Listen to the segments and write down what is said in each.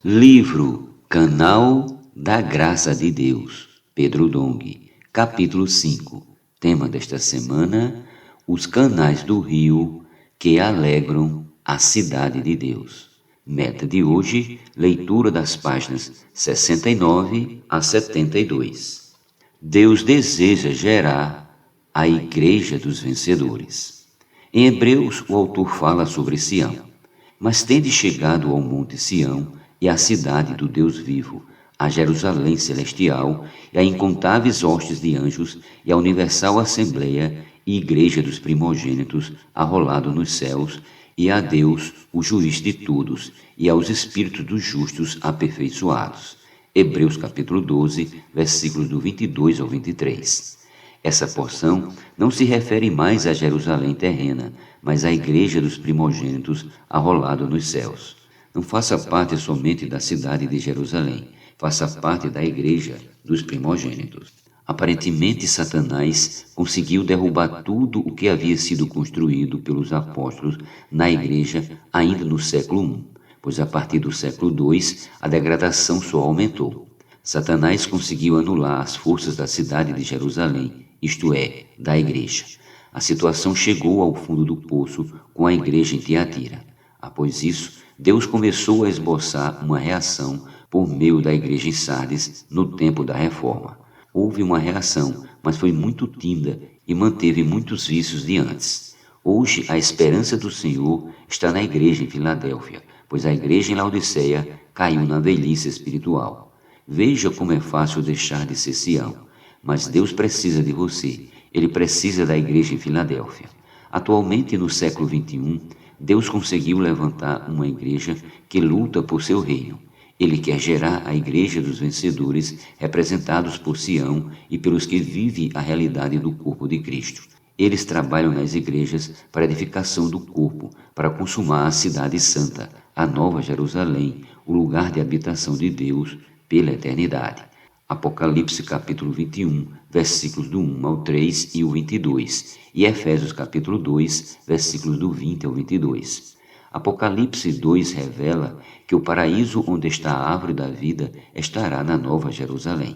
Livro Canal da Graça de Deus, Pedro Dong, capítulo 5. Tema desta semana: os canais do rio que alegram a cidade de Deus. Meta de hoje: leitura das páginas 69 a 72. Deus deseja gerar a Igreja dos Vencedores. Em Hebreus, o autor fala sobre Sião. Mas tende chegado ao monte Sião e à cidade do Deus vivo, a Jerusalém celestial e a incontáveis hostes de anjos e a universal assembleia e igreja dos primogênitos arrolado nos céus, e a Deus, o juiz de todos, e aos espíritos dos justos aperfeiçoados. Hebreus capítulo 12, versículos do 22 ao 23. Essa porção não se refere mais a Jerusalém terrena, mas à igreja dos primogênitos arrolado nos céus. Não faça parte somente da cidade de Jerusalém, faça parte da igreja dos primogênitos. Aparentemente, Satanás conseguiu derrubar tudo o que havia sido construído pelos apóstolos na igreja ainda no século I, pois a partir do século II a degradação só aumentou. Satanás conseguiu anular as forças da cidade de Jerusalém, isto é, da igreja. A situação chegou ao fundo do poço com a igreja em Tiatira. Após isso, Deus começou a esboçar uma reação por meio da igreja em Sardes no tempo da reforma. Houve uma reação, mas foi muito tímida e manteve muitos vícios de antes. Hoje, a esperança do Senhor está na igreja em Filadélfia, pois a igreja em Laodiceia caiu na velhice espiritual. Veja como é fácil deixar de ser Sião. Mas Deus precisa de você. Ele precisa da igreja em Filadélfia. Atualmente, no século XXI, Deus conseguiu levantar uma igreja que luta por seu reino. Ele quer gerar a igreja dos vencedores, representados por Sião e pelos que vivem a realidade do corpo de Cristo. Eles trabalham nas igrejas para a edificação do corpo, para consumar a cidade santa, a nova Jerusalém, o lugar de habitação de Deus pela eternidade. Apocalipse capítulo 21, versículos do 1 ao 3 e o 22, e Efésios capítulo 2, versículos do 20 ao 22. Apocalipse 2 revela que o paraíso onde está a árvore da vida estará na Nova Jerusalém.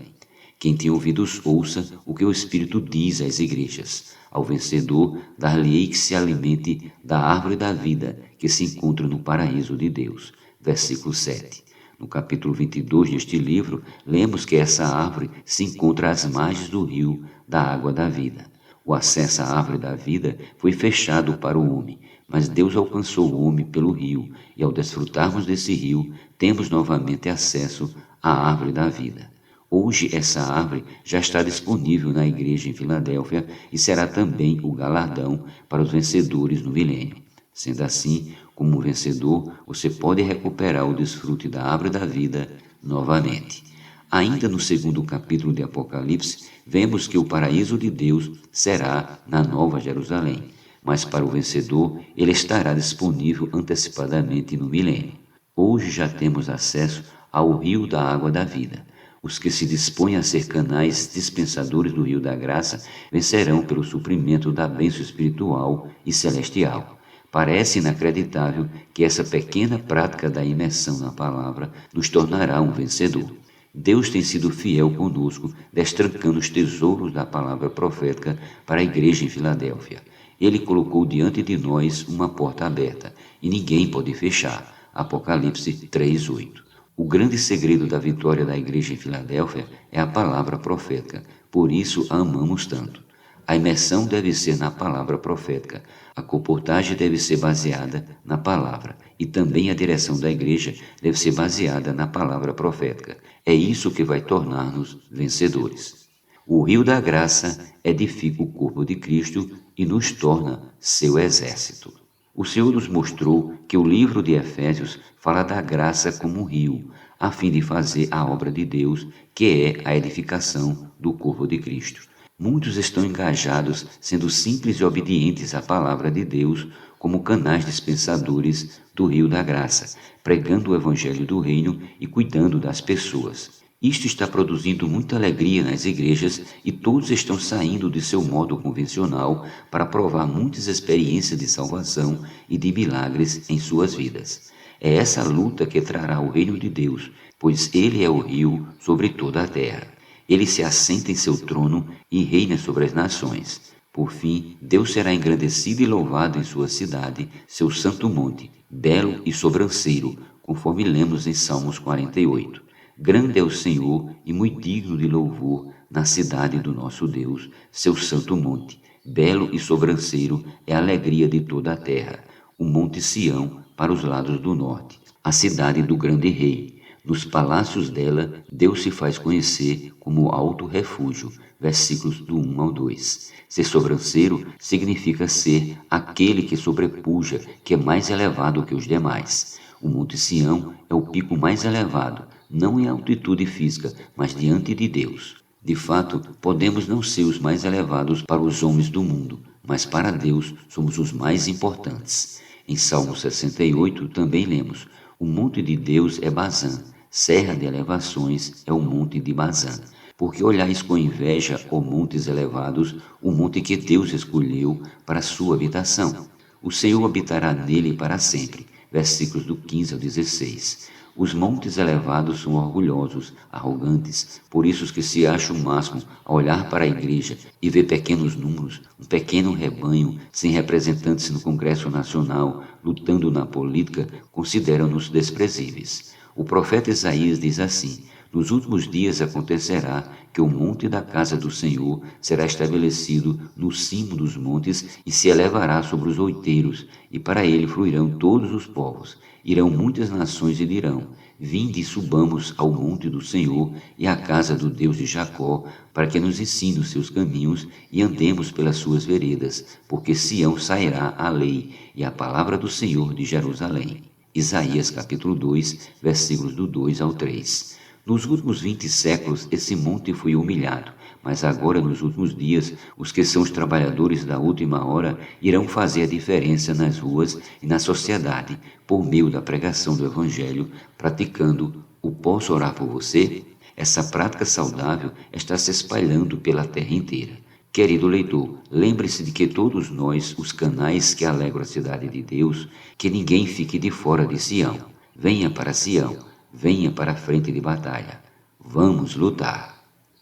Quem tem ouvidos ouça o que o Espírito diz às igrejas. Ao vencedor, dar-lhe-ei que se alimente da árvore da vida que se encontra no paraíso de Deus. Versículo 7. No capítulo 22 deste livro, lemos que essa árvore se encontra às margens do rio da água da vida. O acesso à árvore da vida foi fechado para o homem, mas Deus alcançou o homem pelo rio, e ao desfrutarmos desse rio, temos novamente acesso à árvore da vida. Hoje essa árvore já está disponível na igreja em Filadélfia e será também o galardão para os vencedores no milênio. Sendo assim, como vencedor, você pode recuperar o desfrute da árvore da vida novamente. Ainda no segundo capítulo de Apocalipse, vemos que o paraíso de Deus será na Nova Jerusalém, mas para o vencedor ele estará disponível antecipadamente no milênio. Hoje já temos acesso ao rio da água da vida. Os que se dispõem a ser canais dispensadores do rio da graça vencerão pelo suprimento da bênção espiritual e celestial. Parece inacreditável que essa pequena prática da imersão na palavra nos tornará um vencedor. Deus tem sido fiel conosco, destrancando os tesouros da palavra profética para a igreja em Filadélfia. Ele colocou diante de nós uma porta aberta, e ninguém pode fechar. Apocalipse 3:8. O grande segredo da vitória da igreja em Filadélfia é a palavra profética, por isso a amamos tanto. A imersão deve ser na palavra profética, a comportagem deve ser baseada na palavra, e também a direção da igreja deve ser baseada na palavra profética. É isso que vai tornar-nos vencedores. O rio da graça edifica o corpo de Cristo e nos torna seu exército. O Senhor nos mostrou que o livro de Efésios fala da graça como um rio, a fim de fazer a obra de Deus, que é a edificação do corpo de Cristo. Muitos estão engajados, sendo simples e obedientes à palavra de Deus, como canais dispensadores do rio da graça, pregando o evangelho do reino e cuidando das pessoas. Isto está produzindo muita alegria nas igrejas e todos estão saindo de seu modo convencional para provar muitas experiências de salvação e de milagres em suas vidas. É essa luta que trará o reino de Deus, pois ele é o rio sobre toda a terra. Ele se assenta em seu trono e reina sobre as nações. Por fim, Deus será engrandecido e louvado em sua cidade, seu santo monte, belo e sobranceiro, conforme lemos em Salmos 48. Grande é o Senhor e muito digno de louvor na cidade do nosso Deus, seu santo monte. Belo e sobranceiro é a alegria de toda a terra, o monte Sião para os lados do norte, a cidade do grande rei. Nos palácios dela, Deus se faz conhecer como alto refúgio. Versículos do 1 ao 2. Ser sobranceiro significa ser aquele que sobrepuja, que é mais elevado que os demais. O Monte Sião é o pico mais elevado, não em altitude física, mas diante de Deus. De fato, podemos não ser os mais elevados para os homens do mundo, mas para Deus somos os mais importantes. Em Salmo 68 também lemos: o monte de Deus é Bazã, serra de elevações é o monte de Bazã. Porque olhais com inveja, ó montes elevados, o monte que Deus escolheu para sua habitação. O Senhor habitará nele para sempre. Versículos do 15 ao 16. Os montes elevados são orgulhosos, arrogantes, por isso os que se acham o máximo a olhar para a igreja e ver pequenos números, um pequeno rebanho, sem representantes no Congresso Nacional, lutando na política, consideram-nos desprezíveis. O profeta Isaías diz assim: nos últimos dias acontecerá que o monte da casa do Senhor será estabelecido no cimo dos montes e se elevará sobre os outeiros, e para ele fluirão todos os povos. Irão muitas nações e dirão: vinde e subamos ao monte do Senhor e à casa do Deus de Jacó, para que nos ensine os seus caminhos e andemos pelas suas veredas, porque Sião sairá a lei e a palavra do Senhor de Jerusalém. Isaías capítulo 2, versículos do 2 ao 3. Nos últimos 20 séculos, esse monte foi humilhado, mas agora, nos últimos dias, os que são os trabalhadores da última hora irão fazer a diferença nas ruas e na sociedade, por meio da pregação do Evangelho, praticando o posso orar por você? Essa prática saudável está se espalhando pela terra inteira. Querido leitor, lembre-se de que todos nós, os canais que alegram a cidade de Deus, que ninguém fique de fora de Sião. Venha para Sião. Venha para a frente de batalha. Vamos lutar.